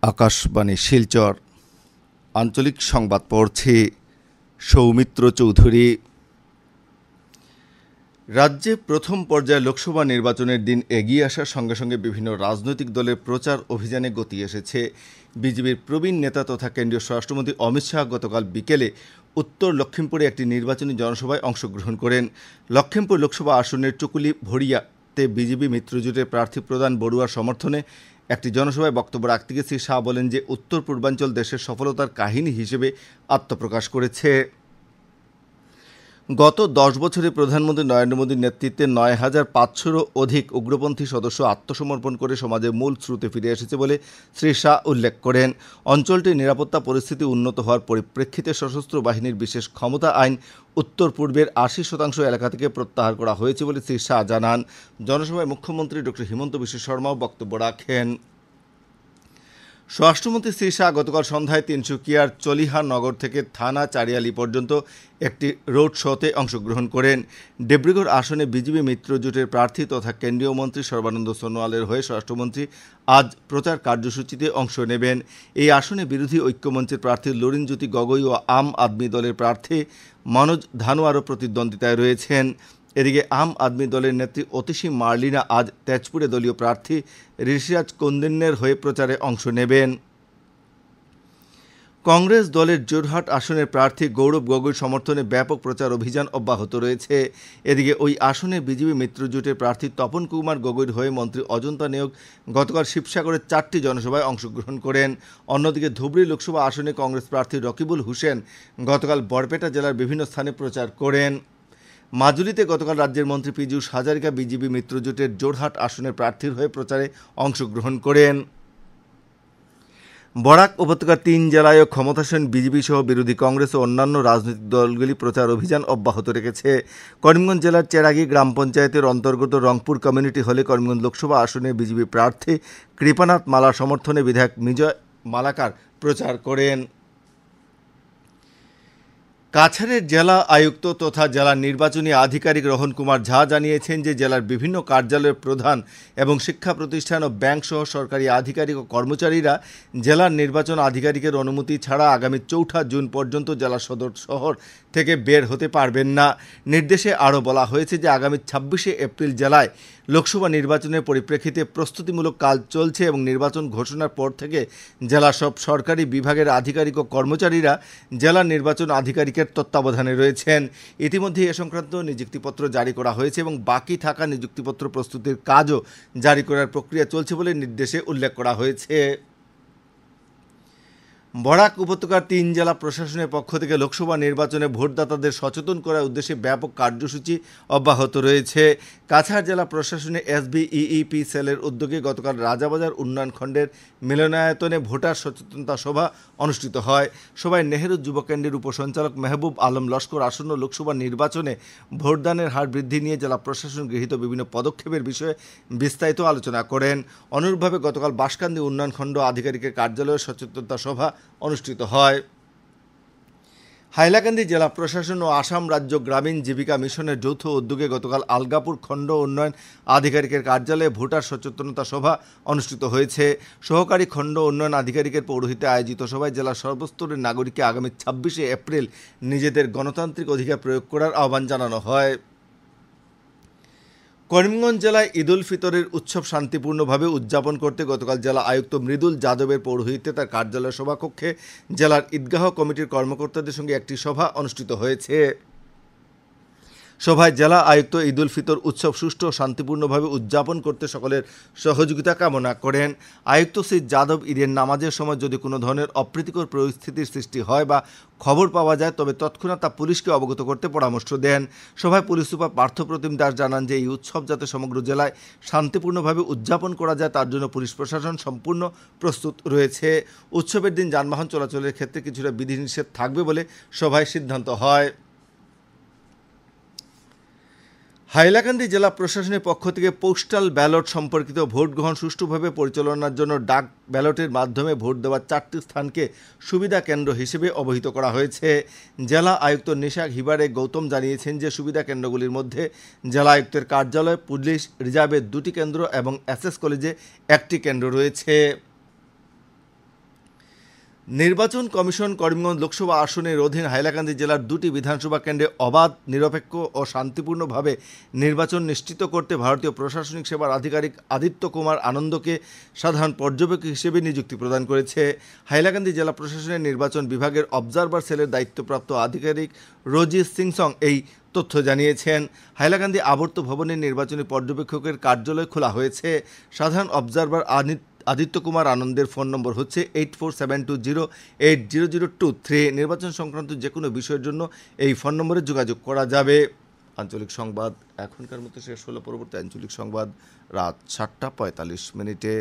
আকাশবাণী শিলচর আঞ্চলিক সংবাদ পড়ছি সৌমিত্র চৌধুরী। রাজ্যে প্রথম পর্যায়ে লোকসভা নির্বাচনের দিন এগিয়ে আসার সঙ্গে সঙ্গে বিভিন্ন রাজনৈতিক দলের প্রচার অভিযানে গতি এসেছে। বিজেপির প্রবীণ নেতা তথা কেন্দ্রীয় স্বরাষ্ট্রমন্ত্রী অমিত শাহ গতকাল বিকেলে উত্তর লক্ষিমপুরে একটি নির্বাচনী জনসভায় অংশগ্রহণ করেন। লক্ষিমপুর লোকসভা আসনের চুকুলি ভরিয়াতে বিজেপি মিত্রজোটের প্রার্থী প্রদান বড়ুয়ার সমর্থনে একটি জনসভায় বক্তব্য রাখতে গিয়ে শ্রী শাহ বলেন যে উত্তর পূর্বাঞ্চল দেশের সফলতার কাহিনী হিসেবে আত্মপ্রকাশ করেছে। গত 10 বছরে প্রধানমন্ত্রী নরেন্দ্র মোদীর নেতৃত্বে 9,500-রও অধিক উগ্রপন্থী সদস্য আত্মসমর্পণ করে সমাজের মূল স্রোতে ফিরে এসেছে বলে শ্রী শাহ উল্লেখ করেন। অঞ্চলটির নিরাপত্তা পরিস্থিতি উন্নত হওয়ার পরিপ্রেক্ষিতে সশস্ত্র বাহিনীর বিশেষ ক্ষমতা আইন উত্তর পূর্বের 80% এলাকা থেকে প্রত্যাহার করা হয়েছে বলে শ্রী শাহ জানান। জনসভায় মুখ্যমন্ত্রী ডক্টর হিমন্ত বিশ্ব শর্মাও বক্তব্য রাখেন। স্বরাষ্ট্রমন্ত্রী শ্রী শাহ গতকাল সন্ধ্যায় তিনসুকিয়ার চলিহা নগর থেকে থানা চারিয়ালি পর্যন্ত একটি রোড শোতে অংশগ্রহণ করেন। দেব্রিগড় আসনে বিজেপি মিত্রজোটের প্রার্থী তথা কেন্দ্রীয় মন্ত্রী সর্বানন্দ সোনোয়ালের হয়ে স্বরাষ্ট্রমন্ত্রী আজ প্রচার কার্যসূচিতে অংশ নেবেন। এই আসনে বিরোধী ঐক্যমঞ্চের প্রার্থী লরিনজ্যোতি গগৈ ও আম আদমি দলের প্রার্থী মনোজ ধানোয়ারও প্রতিদ্বন্দ্বিতায় রয়েছেন। এদিকে আম আদমি দলের নেত্রী অতিশী মার্লিনা আজ তেজপুরে দলীয় প্রার্থী ঋষিরাজ কন্দিন্যের হয়ে প্রচারে অংশ নেবেন। কংগ্রেস দলের জোরহাট আসনের প্রার্থী গৌরব গগৈর সমর্থনে ব্যাপক প্রচার অভিযান অব্যাহত রয়েছে। এদিকে ওই আসনে বিজেপি মিত্রজোটের প্রার্থী তপন কুমার গগৈর হয়ে মন্ত্রী অজন্তা নেওগ গতকাল শিবসাগরের 4টি জনসভায় অংশগ্রহণ করেন। অন্যদিকে ধুবড়ী লোকসভা আসনে কংগ্রেস প্রার্থী রকিবুল হুসেন গতকাল বরপেটা জেলার বিভিন্ন স্থানে প্রচার করেন। মাজুলিতে গতকাল রাজ্যের মন্ত্রী পীযূষ হাজারিকা বিজেপি মিত্রজোটের জোরহাট আসনের প্রার্থীর হয়ে প্রচারে অংশগ্রহণ করেন। বরাক উপত্যকার 3 জেলায়ও ক্ষমতাসীন বিজেপি সহ বিরোধী কংগ্রেস ও অন্যান্য রাজনৈতিক দলগুলি প্রচার অভিযান অব্যাহত রেখেছে। করিমগঞ্জ জেলার চেরাগী গ্রাম পঞ্চায়েতের অন্তর্গত রংপুর কমিউনিটি হলে করিমগঞ্জ লোকসভা আসনে বিজেপি প্রার্থী কৃপানাথ মালার সমর্থনে বিধায়ক বিজয় মালাকার প্রচার করেন। কাছাড়ের জেলা আয়ুক্ত তথা জেলার নির্বাচনী আধিকারিক রোহন কুমার ঝা জানিয়েছেন যে জেলার বিভিন্ন কার্যালয়ের প্রধান এবং শিক্ষা প্রতিষ্ঠান ও ব্যাংক সহ সরকারি আধিকারিক ও কর্মচারীরা জেলার নির্বাচন আধিকারিকের অনুমতি ছাড়া আগামী 4 জুন পর্যন্ত জেলা সদর শহর থেকে বের হতে পারবেন না। নির্দেশে আরও বলা হয়েছে যে আগামী 26 এপ্রিল জেলায় লোকসভা নির্বাচনের পরিপ্রেক্ষিতে প্রস্তুতিমূলক কাজ চলছে এবং নির্বাচন ঘোষণার পর থেকে জেলা সব সরকারি বিভাগের আধিকারিক ও কর্মচারীরা জেলা নির্বাচন আধিকারিকের তত্ত্বাবধানে রয়েছেন। ইতিমধ্যে এ সংক্রান্ত নিযুক্তিপত্র জারি করা হয়েছে এবং বাকি থাকা নিযুক্তিপত্র প্রস্তুতির কাজও জারি করার প্রক্রিয়া চলছে বলে নির্দেশে উল্লেখ করা হয়েছে। বরাক উপত্যকার 3 জেলা প্রশাসনের পক্ষ থেকে লোকসভা নির্বাচনে ভোটদাতাদের সচেতন করার উদ্দেশ্যে ব্যাপক কার্যসূচি অব্যাহত রয়েছে। কাছাড় জেলা প্রশাসনের SBEEP সেলের উদ্যোগে গতকাল রাজাবাজার উন্নয়ন খণ্ডের মিলনায়তনে ভোটার সচেতনতা সভা অনুষ্ঠিত হয়। সভায় নেহেরু যুব কেন্দ্রের উপসঞ্চালক মেহবুব আলম লস্কর আসন্ন লোকসভা নির্বাচনে ভোটদানের হার বৃদ্ধি নিয়ে জেলা প্রশাসন গৃহীত বিভিন্ন পদক্ষেপের বিষয়ে বিস্তারিত আলোচনা করেন। অনুরূপভাবে গতকাল বাঁশকান্দি উন্নয়ন খণ্ড আধিকারিকের কার্যালয়ে সচেতনতা সভা অনুষ্ঠিত হয়। হাইলাকান্দি জেলা প্রশাসন ও আসাম রাজ্য গ্রামীণ জীবিকা মিশনের যৌথ উদ্যোগে গতকাল আলগাপুর খণ্ড উন্নয়ন আধিকারিকের কার্যালয়ে ভোটার সচেতনতা সভা অনুষ্ঠিত হয়েছে। সহকারী খণ্ড উন্নয়ন আধিকারিকের পৌরোহিত্যে আয়োজিত সভায় জেলার সর্বস্তরের নাগরিককে আগামী 26 এপ্রিল নিজেদের গণতান্ত্রিক অধিকার প্রয়োগ করার আহ্বান জানানো হয়। করিমগঞ্জ জেলায় ঈদ উল ফিতরের উৎসব শান্তিপূর্ণভাবে উদযাপন করতে গতকাল জেলা আয়ুক্ত মৃদুল যাদবের পৌরোহিত্যে তার কার্যালয় সভাকক্ষে জেলার ঈদগাহ কমিটির কর্মকর্তাদের সঙ্গে একটি সভা অনুষ্ঠিত হয়েছে। সভায় জেলা আয়ুক্ত ঈদ উল ফিতর উৎসব সুষ্ঠু ও শান্তিপূর্ণভাবে উদযাপন করতে সকলের সহযোগিতা কামনা করেন। আয়ুক্ত শ্রী যাদব ঈদের নামাজের সময় যদি কোনো ধরনের অপ্রীতিকর পরিস্থিতির সৃষ্টি হয় বা খবর পাওয়া যায় তবে তৎক্ষণাৎ তা পুলিশকে অবগত করতে পরামর্শ দেন। সভায় পুলিশ সুপার পার্থপ্রতিম দাস জানান যে এই উৎসব যাতে সমগ্র জেলায় শান্তিপূর্ণভাবে উদযাপন করা যায় তার জন্য পুলিশ প্রশাসন সম্পূর্ণ প্রস্তুত রয়েছে। উৎসবের দিন যানবাহন চলাচলের ক্ষেত্রে কিছুটা বিধিনিষেধ থাকবে বলে সভায় সিদ্ধান্ত হয়। হাইলাকান্দি জেলা প্রশাসনের পক্ষ থেকে পোস্টাল ব্যালট সম্পর্কিত ভোট গ্রহণ সুষ্ঠুভাবে পরিচালনার জন্য ডাক ব্যালটের মাধ্যমে ভোট দেওয়ার 4টি স্থানকে সুবিধা কেন্দ্র হিসেবে অবহিত করা হয়েছে। জেলা আয়ুক্ত নিশাক হিবারে গৌতম জানিয়েছেন যে সুবিধা কেন্দ্রগুলির মধ্যে জেলা আয়ুক্তের কার্যালয়, পুলিশ রিজার্ভের 2টি কেন্দ্র এবং এসএস কলেজে 1টি কেন্দ্র রয়েছে। নির্বাচন কমিশন করিমগঞ্জ লোকসভা আসনের অধীন হাইলাকান্দি জেলার 2টি বিধানসভা কেন্দ্রে অবাধ, নিরপেক্ষ ও শান্তিপূর্ণভাবে নির্বাচন নিশ্চিত করতে ভারতীয় প্রশাসনিক সেবার আধিকারিক আদিত্য কুমার আনন্দকে সাধারণ পর্যবেক্ষক হিসেবে নিযুক্তি প্রদান করেছে। হাইলাকান্দি জেলা প্রশাসনের নির্বাচন বিভাগের অবজারভার সেলের দায়িত্বপ্রাপ্ত আধিকারিক রোজি সিংসং এই তথ্য জানিয়েছেন। হাইলাকান্দি আবর্ত ভবনের নির্বাচনী পর্যবেক্ষকের কার্যালয় খোলা হয়েছে। সাধারণ অবজারভার আদিত্য কুমার আনন্দের ফোন নম্বর হচ্ছে 8472080023। নির্বাচন সংক্রান্ত যে কোনো বিষয়ের জন্য এই ফোন নম্বরে যোগাযোগ করা যাবে। আঞ্চলিক সংবাদ এখনকার মতো শেষ হলো। পরবর্তী আঞ্চলিক সংবাদ রাত 7টা 45 মিনিটে।